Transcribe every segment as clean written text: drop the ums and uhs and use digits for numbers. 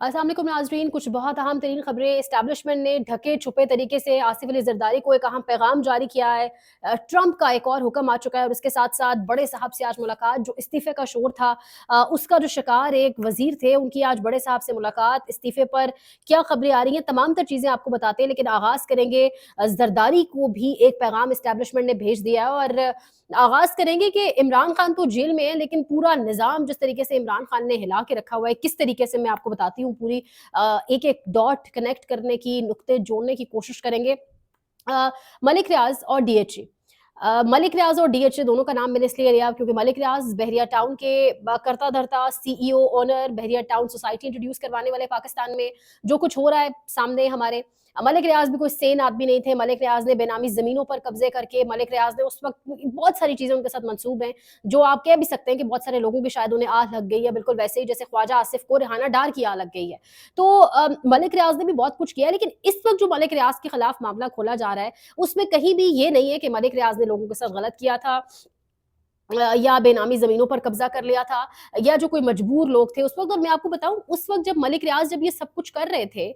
अस्सलाम वालेकुम नाज़रीन, कुछ बहुत अहम तरीन खबरें। एस्टैब्लिशमेंट ने ढके छुपे तरीके से आसिफ अली ज़रदारी को एक अहम पैगाम जारी किया है। ट्रंप का एक और हुक्म आ चुका है और उसके साथ साथ बड़े साहब से आज मुलाकात। जो इस्तीफ़े का शोर था, उसका जो शिकार एक वज़ीर थे, उनकी आज बड़े साहब से मुलाकात। इस्तीफ़े पर क्या खबरें आ रही हैं, तमाम तर चीज़ें आपको बताते हैं, लेकिन आगाज़ करेंगे ज़रदारी को भी एक पैगाम एस्टैब्लिशमेंट ने भेज दिया है। और आगाज़ करेंगे कि इमरान खान तो जेल में है, लेकिन पूरा निज़ाम जिस तरीके से इमरान खान ने हिला के रखा हुआ है, किस तरीके से, मैं आपको बताती हूँ पूरी एक-एक डॉट कनेक्ट करने की, नुक्ते जोड़ने की कोशिश करेंगे। मलिक रियाज़ और डीएचए। मलिक रियाज़ और डीएचए दोनों का नाम मैंने इसलिए लिया क्योंकि मलिक रियाज़ बहरिया टाउन के कर्ता-धर्ता सीईओ, ओनर, बहरिया टाउन सोसाइटी इंट्रोड्यूस करवाने वाले पाकिस्तान में। जो कुछ हो रहा है सामने हमारे, मलिक रियाज़ भी कोई सेन आदमी नहीं थे। मलिक रियाज़ ने बेनामी ज़मीनों पर कब्ज़े करके, मलिक रियाज़ ने उस वक़्त बहुत सारी चीज़ें उनके साथ मंसूब हैं, जो आप कह भी सकते हैं कि बहुत सारे लोगों की शायद उन्हें आह लग गई है, बिल्कुल वैसे ही जैसे ख्वाजा आसिफ को रेहाना डार की आह लग गई है। तो मलिक रियाज़ ने भी बहुत कुछ किया है, लेकिन इस वक़्त जो मलिक रियाज़ के खिलाफ मामला खोला जा रहा है, उसमें कहीं भी ये नहीं है कि मलिक रियाज़ ने लोगों के साथ गलत किया था, या बेनामी ज़मीनों पर कब्ज़ा कर लिया था, या जो कोई मजबूर लोग थे उस वक़्त। और मैं आपको बताऊँ, उस वक़्त जब मलिक रियाज़ जब ये सब कुछ कर रहे थे,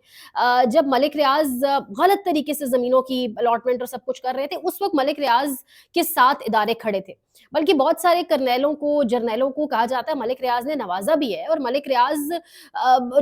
जब मलिक रियाज़ गलत तरीके से ज़मीनों की अलॉटमेंट और सब कुछ कर रहे थे, उस वक़्त मलिक रियाज़ के साथ इदारे खड़े थे। बल्कि बहुत सारे कर्नेलों को, जर्नैलों को कहा जाता है मलिक रियाज़ ने नवाज़ा भी है। और मलिक रियाज़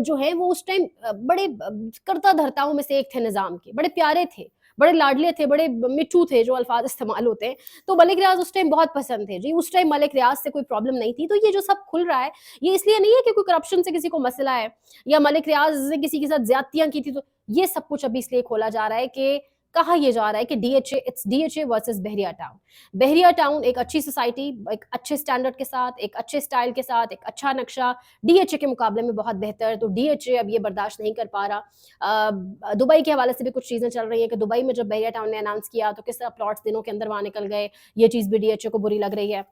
जो है वो उस टाइम बड़े कर्ता-धर्ताओं में से एक थे निज़ाम के, बड़े प्यारे थे, बड़े लाडले थे, बड़े मिट्ठू थे, जो अल्फ़ाज़ इस्तेमाल होते हैं। तो मलिक रियाज़ उस टाइम बहुत पसंद थे जी, उस टाइम मलिक रियाज़ से कोई प्रॉब्लम नहीं थी। तो ये जो सब खुल रहा है, ये इसलिए नहीं है कि कोई करप्शन से किसी को मसला है, या मलिक रियाज़ ने किसी के साथ ज़्यादतियाँ की थी। तो ये सब कुछ अभी इसलिए खोला जा रहा है कि कहा ये जा रहा है कि डीएचए वर्सेस बहरिया टाउन। बहरिया टाउन एक अच्छी सोसाइटी, एक अच्छे स्टैंडर्ड के साथ, एक अच्छे स्टाइल के साथ, एक अच्छा नक्शा, डीएचए के मुकाबले में बहुत बेहतर। तो डीएचए अब ये बर्दाश्त नहीं कर पा रहा। दुबई के हवाले से भी कुछ चीज़ें चल रही हैं कि दुबई में जब बहरिया टाउन ने अनाउंस किया, तो किस तरह प्लॉट्स दिनों के अंदर वहाँ निकल गए। ये चीज़ भी डीएचए को बुरी लग रही है।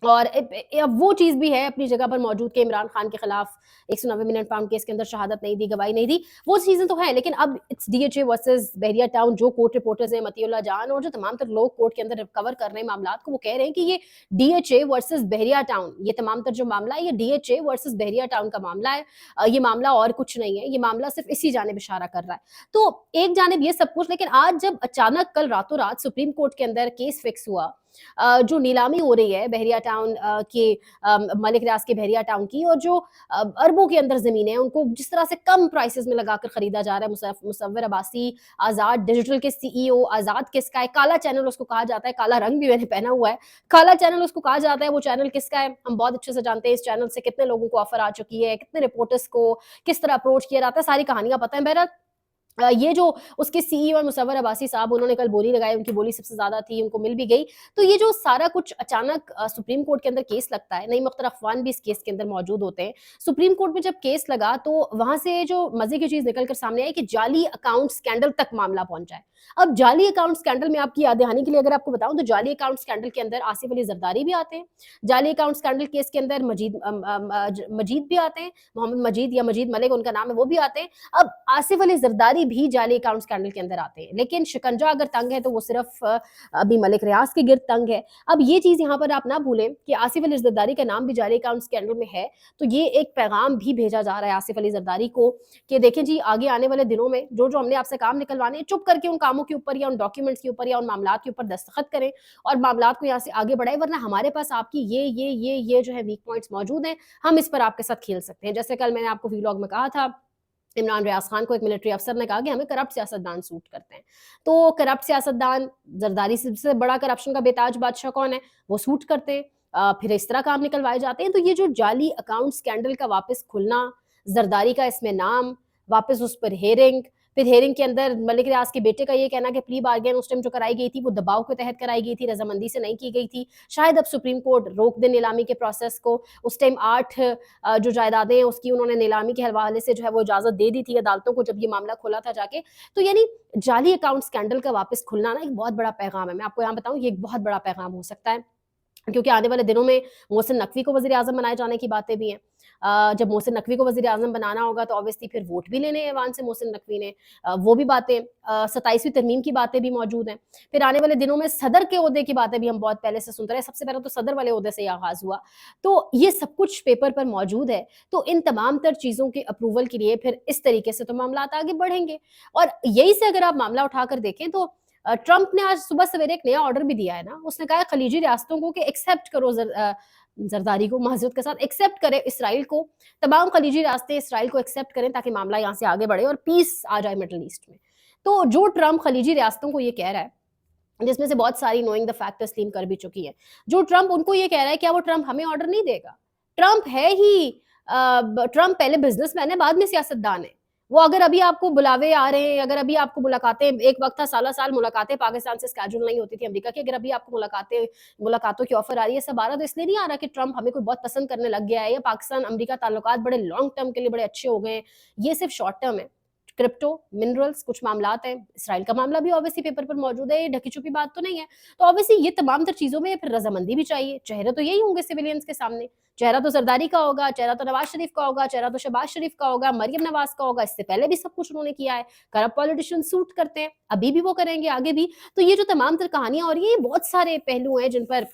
और अब वो चीज़ भी है अपनी जगह पर मौजूद कि इमरान खान के खिलाफ 190 मिलियन पाउंड केस के अंदर शहादत नहीं दी, गवाही नहीं दी। वो चीज़ें तो हैं, लेकिन अब it's DHA versus Bahria town. जो कोर्ट रिपोर्टर्स हैं, मतीउल्लाह जान और जो तमाम तर लोग कोर्ट के अंदर कवर कर रहे हैं मामलात को, वो कह रहे हैं कि ये डीएचए वर्सेस बहरिया टाउन, ये तमाम तर जो मामला है, ये डीएचए वर्सेस बहरिया टाउन का मामला है। ये मामला और कुछ नहीं है, ये मामला सिर्फ इसी जानिब इशारा कर रहा है। तो एक जानिब ये सब कुछ, लेकिन आज जब अचानक कल रातों रात सुप्रीम कोर्ट के अंदर केस फिक्स हुआ, जो नीलामी हो रही है बहरिया टाउन के, मलिक रियाज़ के बहरिया टाउन की, और जो अरबों के अंदर ज़मीनें हैं, उनको जिस तरह से कम प्राइसेज़ में लगाकर खरीदा जा रहा है। मुसव्विर अब्बासी, आज़ाद डिजिटल के सीईओ, आज़ाद किसका है, काला चैनल उसको कहा जाता है, काला रंग भी मैंने पहना हुआ है, काला चैनल उसको कहा जाता है। वो चैनल किसका है, हम बहुत अच्छे से जानते हैं। इस चैनल से कितने लोगों को ऑफ़र आ चुकी है, कितने रिपोर्टर्स को किस तरह अप्रोच किया जाता है, सारी कहानियाँ पता है। बहरहाल ये जो उसके सीईओ और मुसव्विर अब्बासी साहब, उन्होंने कल बोली लगाई, उनकी बोली सबसे ज़्यादा थी, उनको मिल भी गई। तो ये जो सारा कुछ अचानक सुप्रीम कोर्ट के अंदर केस लगता है, नईम अख्तर अफ़वान भी इस केस के अंदर मौजूद होते हैं। सुप्रीम कोर्ट में जब केस लगा, तो वहाँ से जो मज़े की चीज़ निकल कर सामने आई कि जाली अकाउंट स्कैंडल तक मामला पहुँचा है। अब जाली अकाउंट स्कैंडल में आपकी याद दहानी के लिए अगर आपको बताऊँ, तो जाली अकाउंट स्कैंडल के अंदर आसिफ अली ज़रदारी भी आते हैं। जाली अकाउंट स्कैंडल केस के अंदर मजीद भी आते हैं, मोहम्मद मजीद या मजीद मलिक उनका नाम है, वो भी आते हैं। अब आसिफ अली ज़रदारी भी जाली अकाउंट स्कैंडल के अंदर आते हैं, लेकिन शिकंजा अगर तंग है तो वो सिर्फ अभी मलिक रियाज के गिर्द तंग है। अब ये चीज़ यहाँ पर आप ना भूलें कि आसिफ अली ज़रदारी का नाम भी जाली अकाउंट स्कैंडल में है। तो ये एक पैगाम भी भेजा जा रहा है आसिफ अली ज़रदारी को कि देखें जी, आगे आने वाले दिनों में जो जो हमने आपसे काम निकलवाने हैं, चुप करके उन कामों के ऊपर या उन डॉक्यूमेंट्स के ऊपर या उन मामलात के ऊपर दस्तखत करें और मामलात को यहाँ से आगे बढ़ाएं, वरना हमारे पास आपकी ये जो है वीक पॉइंट्स मौजूद हैं, हम इस पर आपके साथ खेल सकते हैं। जैसे कल मैंने आपको व्लॉग में कहा था, इमरान रियाज खान को एक मिलिट्री अफसर ने कहा कि हमें करप्ट सियासतदान सूट करते हैं। तो करप्ट सियासतदान, जरदारी से बड़ा करप्शन का बेताज बादशाह कौन है, वो सूट करते हैं। फिर इस तरह काम निकलवाए जाते हैं। तो ये जो जाली अकाउंट स्कैंडल का वापस खुलना, जरदारी का इसमें नाम, वापस उस पर हेयरिंग, फिर हेयरिंग के अंदर मलिक रियाज के बेटे का ये कहना कि प्ली बार्गेन उस टाइम जो कराई गई थी वो दबाव के तहत कराई गई थी, रजामंदी से नहीं की गई थी। शायद अब सुप्रीम कोर्ट रोक दे नीलामी के प्रोसेस को। उस टाइम 8 जो जायदादें हैं उसकी उन्होंने नीलामी के हवाले से जो है वो इजाज़त दे दी थी अदालतों को, जब ये मामला खुला था जाके। तो यानी जाली अकाउंट स्कैंडल का वापस खुलना ना एक बहुत बड़ा पैगाम है। मैं आपको यहाँ बताऊँ, ये एक बहुत बड़ा पैगाम हो सकता है, क्योंकि आने वाले दिनों में मोहसिन नकवी को वज़ीर-ए-आज़म बनाए जाने की बातें भी हैं। जब मोहसिन नकवी को वज़ीर आज़म बनाना होगा तो ऑब्वियसली फिर वोट भी लेने हैं ऐवान से मोहसिन नकवी ने। वो भी बातें 27वीं तरमीम की बातें भी मौजूद हैं। फिर आने वाले दिनों में सदर के ओहदे की बातें भी हम बहुत पहले से सुनते रहे। सबसे पहले तो सदर वाले ओहदे से ही आगाज़ हुआ। तो ये सब कुछ पेपर पर मौजूद है। तो इन तमाम तर चीज़ों के अप्रूवल के लिए फिर इस तरीके से तो मामलात आगे बढ़ेंगे। और यही से अगर आप मामला उठाकर देखें तो ट्रंप ने आज सुबह सवेरे एक नया ऑर्डर भी दिया है ना। उसने कहा है खलीजी रियासतों को कि एक्सेप्ट करो ज़रदारी को माज़रत के साथ एक्सेप्ट करें इसराइल को। तमाम खलीजी रियासतें इसराइल को एक्सेप्ट करें ताकि मामला यहाँ से आगे बढ़े और पीस आ जाए मिडल ईस्ट में। तो जो ट्रंप खलीजी रियासतों को ये कह रहा है, जिसमें से बहुत सारी नोइंग द फैक्ट तस्लीम कर भी चुकी है। जो ट्रंप उनको ये कह रहा है, क्या वो ट्रंप हमें ऑर्डर नहीं देगा? ट्रंप है ही ट्रंप पहले बिज़नेसमैन है, बाद में सियासतदान है। वो अगर अभी आपको बुलावे आ रहे हैं, अगर अभी आपको मुलाकातें, एक वक़्त था सालों-साल मुलाकातें पाकिस्तान से शेड्यूल नहीं होती थी अमेरिका की, अगर अभी आपको मुलाकातों की ऑफ़र आ रही है, सब आ रहा है, तो इसलिए नहीं आ रहा कि ट्रंप हमें कोई बहुत पसंद करने लग गया है या पाकिस्तान-अमेरिका ताल्लुकात बड़े लॉन्ग टर्म के लिए बड़े अच्छे हो गए हैं। ये सिर्फ़ शॉर्ट टर्म है। क्रिप्टो, मिनरल्स, कुछ मामलात हैं। इसराइल का मामला भी ऑब्वियसली पेपर पर मौजूद है, ये ढकी-छुपी बात तो नहीं है। तो ऑब्वियसली ये तमाम तर चीज़ों में फिर रज़ामंदी भी चाहिए। चेहरे तो यही होंगे सिविलियंस के सामने। चेहरा तो ज़रदारी का होगा, चेहरा तो नवाज़ शरीफ का होगा, चेहरा तो शहबाज शरीफ का होगा, मरियम नवाज़ का होगा। इससे पहले भी सब कुछ उन्होंने किया है। करप्ट पॉलिटिशियंस सूट करते हैं, अभी भी वो करेंगे, आगे भी। तो ये जो तमाम तर कहानियाँ और ये बहुत सारे पहलू हैं जिन पर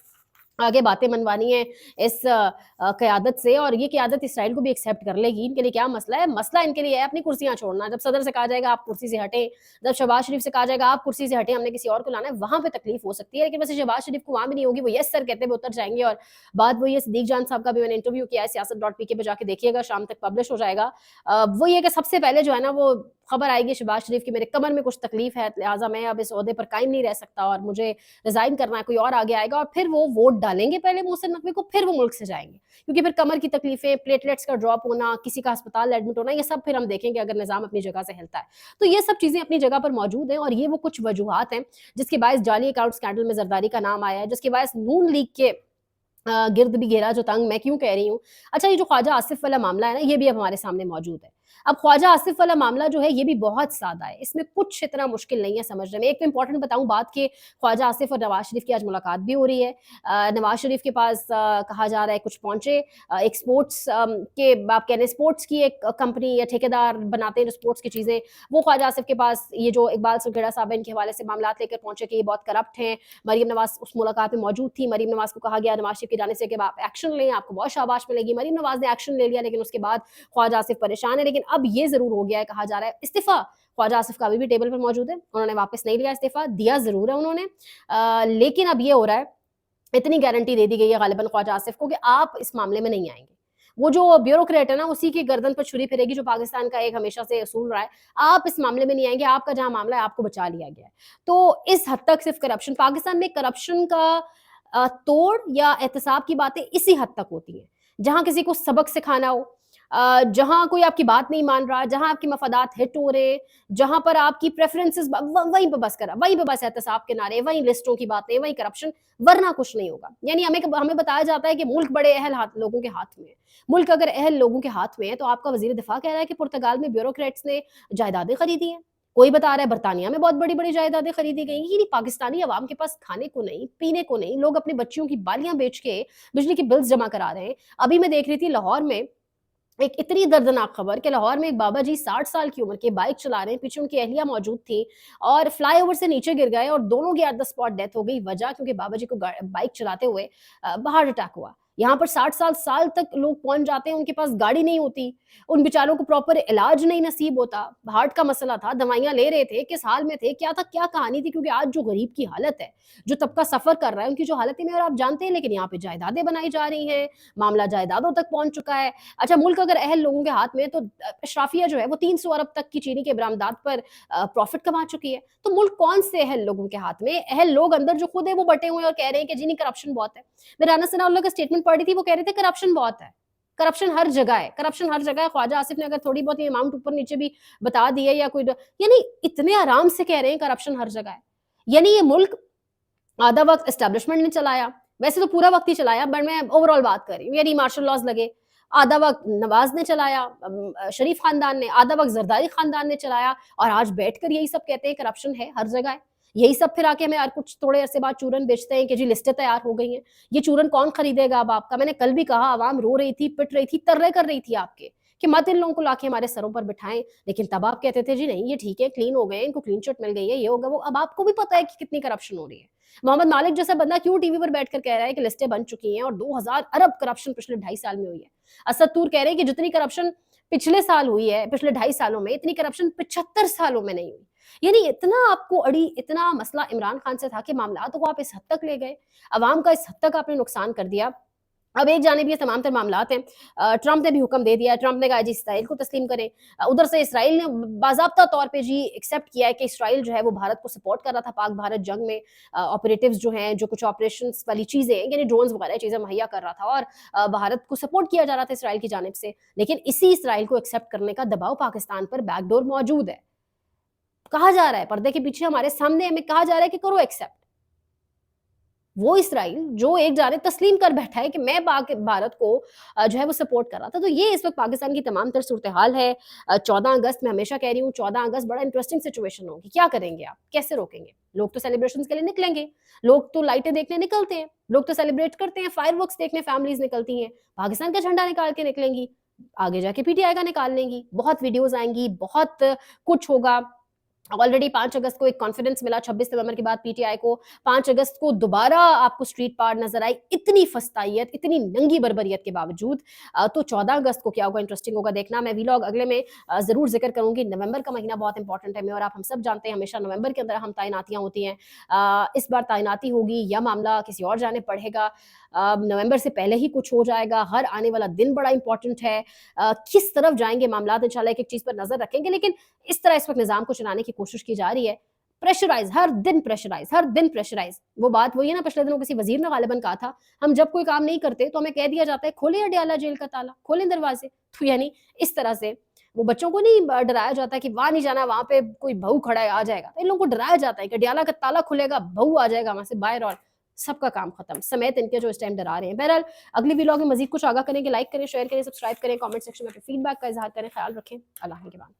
आगे बातें मनवानी है इस क़यादत से, और ये क़यादत इसराइल को भी एक्सेप्ट कर लेगी। इनके लिए क्या मसला है? मसला इनके लिए है अपनी कुर्सियाँ छोड़ना। जब सदर से कहा जाएगा आप कुर्सी से हटें, जब शहबाज शरीफ से कहा जाएगा आप कुर्सी से हटें, हमने किसी और को लाना है, वहाँ पे तकलीफ हो सकती है। लेकिन वैसे शहबाज शरीफ को वहाँ भी नहीं होगी, वो यस सर कहते हुए उतर जाएंगे। और बात वही है, सिद्दीक जान साहब का भी मैंने इंटरव्यू किया है, siyaasat.pk पे जाके देखिएगा, शाम तक पब्लिश हो जाएगा। वो ये कि सबसे पहले जो है ना वो खबर आएगी शहबाज शरीफ की मेरे कमर में कुछ तकलीफ है, लिहाजा मैं अब इस ओहदे पर कायम नहीं रह सकता और मुझे रिजाइन करना है, कोई और आगे आएगा। और फिर वो वोट डालेंगे पहले मोहसिन नकवी को, फिर वो मुल्क से जाएंगे, क्योंकि फिर कमर की तकलीफें, प्लेटलेट्स का ड्रॉप होना, किसी का अस्पताल एडमिट होना, ये सब फिर हम देखेंगे अगर निज़ाम अपनी जगह से हिलता है। तो ये सब चीज़ें अपनी जगह पर मौजूद हैं और ये वो कुछ वजूहात हैं जिसके बायस जाली अकाउंट स्कैंडल में जरदारी का नाम आया है, जिसके बायस नून लीग के गिर्द भी घेरा जो तंग। मैं क्यों कह रही हूँ? अच्छा, ये जो ख्वाजा आसिफ वाला मामला है ना, ये भी अब हमारे सामने मौजूद है। अब ख्वाजा आसिफ वाला मामला जो है ये भी बहुत सादा है, इसमें कुछ इतना मुश्किल नहीं है समझने में। एक तो इम्पोर्टेंट बताऊँ बात कि ख्वाजा आसिफ और नवाज शरीफ की आज मुलाकात भी हो रही है। नवाज शरीफ के पास कहा जा रहा है कुछ पहुँचे, एक स्पोर्ट्स के आप कह लें स्पोर्ट्स की एक कंपनी या ठेकेदार बनाते हैं जो स्पोर्ट्स की चीज़ें, वो ख्वाजा आसिफ के पास ये जो इकबाल सुखेड़ा साहब है इनके हवाले से मामलात लेकर पहुँचे कि ये बहुत करप्ट हैं। मरीम नवाज़ उस मुलाकात में मौजूद थी। मरीम नवाज़ को कहा गया नवाज शरीफ के जाने से कि आप एक्शन लें, आपको बहुत शाबाश मिलेगी। मरीम नवाज़ ने एक्शन ले लिया, लेकिन उसके बाद ख्वाजा आसिफ परेशान है। लेकिन अब ये ज़रूर हो गया है, कहा जा रहा है इस्तीफ़ा ख्वाजा आसिफ का अभी भी टेबल पर मौजूद है। उन्होंने वापस नहीं लिया इस्तीफ़ा, दिया ज़रूर है उन्होंने। लेकिन अब ये हो रहा है, इतनी गारंटी दे दी गई है गालिबन ख्वाजा आसिफ को कि आप इस मामले में नहीं आएँगे। वो जो ब्यूरोक्रेट है ना, उसी की गर्दन पर छुरी फिरेगी, जो पाकिस्तान का एक हमेशा से असूल रहा है। आप इस मामले में नहीं आएँगे, आपका जहाँ मामला है आपको बचा लिया गया है। तो इस हद तक सिर्फ़ करप्शन, पाकिस्तान में करप्शन का तोड़ या एहतसाब की बातें इसी हद तक होती हैं। जहाँ किसी को सबक सिखाना हो, जहाँ कोई आपकी बात नहीं मान रहा, जहाँ आपके मफादात हिट हो रहे हैं, जहाँ पर आपकी प्रेफ़रेंसेस वहीं पे बस करा, वहीं पे बस एहतसाब के नारे, वहीं लिस्टों की बातें, वहीं करप्शन, वरना कुछ नहीं होगा। यानी हमें बताया जाता है कि मुल्क बड़े अहल लोगों के हाथ में है। मुल्क अगर अहल लोगों के हाथ में है, तो आपका वज़ीर दिफ़ा कह रहा है कि पुर्तगाल में ब्यूरोक्रेट्स ने जायदादें खरीदी हैं। कोई बता रहा है बर्तानिया में बहुत बड़ी-बड़ी जायदादें खरीदी गई हैं। ये नहीं, पाकिस्तानी अवाम के पास खाने को नहीं, पीने को नहीं, लोग अपनी बच्चियों की बालियाँ बेच के बिजली के बिल्स जमा करा रहे हैं। अभी मैं देख रही थी लाहौर में एक इतनी दर्दनाक खबर कि लाहौर में एक बाबा जी 60 साल की उम्र के बाइक चला रहे हैं, पीछे उनकी अहलिया मौजूद थी और फ्लाईओवर से नीचे गिर गए और दोनों की एट द स्पॉट डेथ हो गई। वजह क्योंकि बाबा जी को बाइक चलाते हुए हार्ट अटैक हुआ। यहाँ पर 60 साल तक लोग पहुंच जाते हैं, उनके पास गाड़ी नहीं होती, उन बेचारों को प्रॉपर इलाज नहीं नसीब होता। हार्ट का मसला था, दवाइयां ले रहे थे, किस हाल में थे, क्या था, क्या कहानी थी, क्योंकि आज जो गरीब की हालत है, जो तबका सफर कर रहा है, उनकी जो हालत है और आप जानते हैं। लेकिन यहाँ पे जायदादें बनाई जा रही हैं, मामला जायदादों तक पहुंच चुका है। अच्छा, मुल्क अगर अहल लोगों के हाथ में है तो अशराफिया जो है वो 300 अरब तक की चीनी के बरामदात पर प्रॉफिट कमा चुकी है। तो मुल्क कौन से अहल लोगों के हाथ में? अहल लोग अंदर जो खुद है वो बटे हुए और कह रहे हैं कि जी नहीं, करप्शन बहुत है। मैं राना सनाउल्लाह का स्टेटमेंट पढ़ी थी, वो कह रहे थे करप्शन बहुत है, करप्शन हर जगह है, करप्शन हर जगह है। ख्वाजा आसिफ ने अगर थोड़ी बहुत ये अमाउंट ऊपर नीचे भी बता दी है या कोई, यानी इतने आराम से कह रहे हैं करप्शन हर जगह है। यानी ये मुल्क आधा वक्त एस्टेब्लिशमेंट ने चलाया, वैसे तो पूरा वक्त ही चलाया, बट मैं ओवरऑल बात कर रही हूँ। यानी मार्शल लॉज लगे, आधा वक्त नवाज ने चलाया, शरीफ खानदान ने, आधा वक्त जरदारी खानदान ने चलाया, और आज बैठकर यही सब कहते हैं करप्शन है हर जगह है। यही सब फिर आके हमें हर कुछ थोड़े अरसे बाद चूरन बेचते हैं कि जी लिस्टें तैयार हो गई हैं। ये चूरन कौन खरीदेगा अब आपका? मैंने कल भी कहा, आवाम रो रही थी, पिट रही थी, तर्रे कर रही थी आपके कि मत इन लोगों को लाके हमारे सरों पर बिठाएं। लेकिन तब आप कहते थे जी नहीं ये ठीक है, क्लीन हो गए, इनको क्लीन चिट मिल गई है, ये होगा वो। अब आपको भी पता है कि कितनी करप्शन हो रही है। मोहम्मद मालिक जैसा बंदा क्यों टीवी पर बैठकर कह रहा है कि लिस्टें बन चुकी हैं और 2000 अरब करप्शन पिछले 2.5 साल में हुई है। असद तूर कह रहे हैं कि जितनी करप्शन पिछले साल हुई है, पिछले 2.5 सालों में, इतनी करप्शन 75 सालों में नहीं हुई। यानी इतना आपको अड़ी, इतना मसला इमरान खान से था कि मामलात को आप इस हद तक ले गए, अवाम का इस हद तक आपने नुकसान कर दिया। अब एक जानिब ये तमाम तर मामलात हैं, ट्रंप ने भी हुक्म दे दिया, ट्रंप ने कहा जी इसराइल को तस्लीम करें। उधर से इसराइल ने बाज़ाब्ता तौर पे जी एक्सेप्ट किया है कि इसराइल जो है वो भारत को सपोर्ट कर रहा था पाक भारत जंग में। ऑपरेटिव्स जो हैं, जो कुछ ऑपरेशंस वाली चीज़ें हैं, यानी ड्रोन्स वगैरह चीज़ें मुहैया कर रहा था और भारत को सपोर्ट किया जा रहा था इसराइल की जानिब से। लेकिन इसी इसराइल को एक्सेप्ट करने का दबाव पाकिस्तान पर बैकडोर मौजूद है। कहा जा रहा है, पर्दे के पीछे हमारे सामने हमें कहा जा रहा है कि करो एक्सेप्ट। वो इसराइल जो एक जानिब तस्लीम कर बैठा है कि मैं भारत को जो है वो सपोर्ट कर रहा था। तो ये इस वक्त पाकिस्तान की तमाम तर सूरत हाल है। 14 अगस्त, मैं हमेशा कह रही हूँ, 14 अगस्त बड़ा इंटरेस्टिंग सिचुएशन होगी। क्या करेंगे आप? कैसे रोकेंगे? लोग तो सेलिब्रेशन के लिए निकलेंगे, लोग तो लाइटें देखने निकलते हैं, लोग तो सेलिब्रेट करते हैं, फायरवर्क्स देखने फैमिलीज निकलती हैं, पाकिस्तान का झंडा निकाल के निकलेंगी, आगे जाके पीटीआई का निकाल लेंगी, बहुत वीडियोज आएंगी, बहुत कुछ होगा। ऑलरेडी 5 अगस्त को एक कॉन्फिडेंस मिला 26 नवंबर के बाद पीटीआई को। 5 अगस्त को दोबारा आपको स्ट्रीट पार नजर आई, इतनी फस्तायत, इतनी नंगी बर्बरियत के बावजूद। तो 14 अगस्त को क्या होगा, इंटरेस्टिंग होगा देखना। मैं वीलॉग अगले में जरूर जिक्र करूंगी। नवंबर का महीना बहुत इंपॉर्टेंट है, मैं और आप हम सब जानते हैं हमेशा नवंबर के अंदर हम तैनातियां होती हैं। इस बार तैनाती होगी या मामला किसी और जाने पड़ेगा, नवंबर से पहले ही कुछ हो जाएगा। हर आने वाला दिन बड़ा इंपॉर्टेंट है। किस तरफ जाएंगे मामला, इंशाल्लाह एक एक चीज पर नजर रखेंगे। लेकिन इस तरह इस वक्त निजाम को चलाने की कोशिश की जा रही है। प्रेशराइज, हर दिन प्रेशराइज, हर दिन प्रेशराइज। वो बात वही है ना, पिछले दिनों किसी वजीर ने गालिबन कहा था, हम जब कोई काम नहीं करते तो हमें कह दिया जाता है खोले अडियाला जेल का ताला, खोलें दरवाजे। तो यानी इस तरह से वो बच्चों को नहीं डराया जाता कि वहां नहीं जाना, वहां पे कोई बहू खड़ा है आ जाएगा। तो इन लोगों को डराया जाता है कि अडियाला का ताला खुलेगा, बहू आ जाएगा वहां से बाहर और सबका काम खत्म, समेत इनके जो इस टाइम डरा रहे हैं। बहरहाल अगली वीलॉग में मजीद कुछ आगा करेंगे। लाइक करें, शेयर करें, सब्सक्राइब करें, कमेंट सेक्शन में फीडबैक का इजहार करें। ख्याल रखें। अल्लाह के बाद।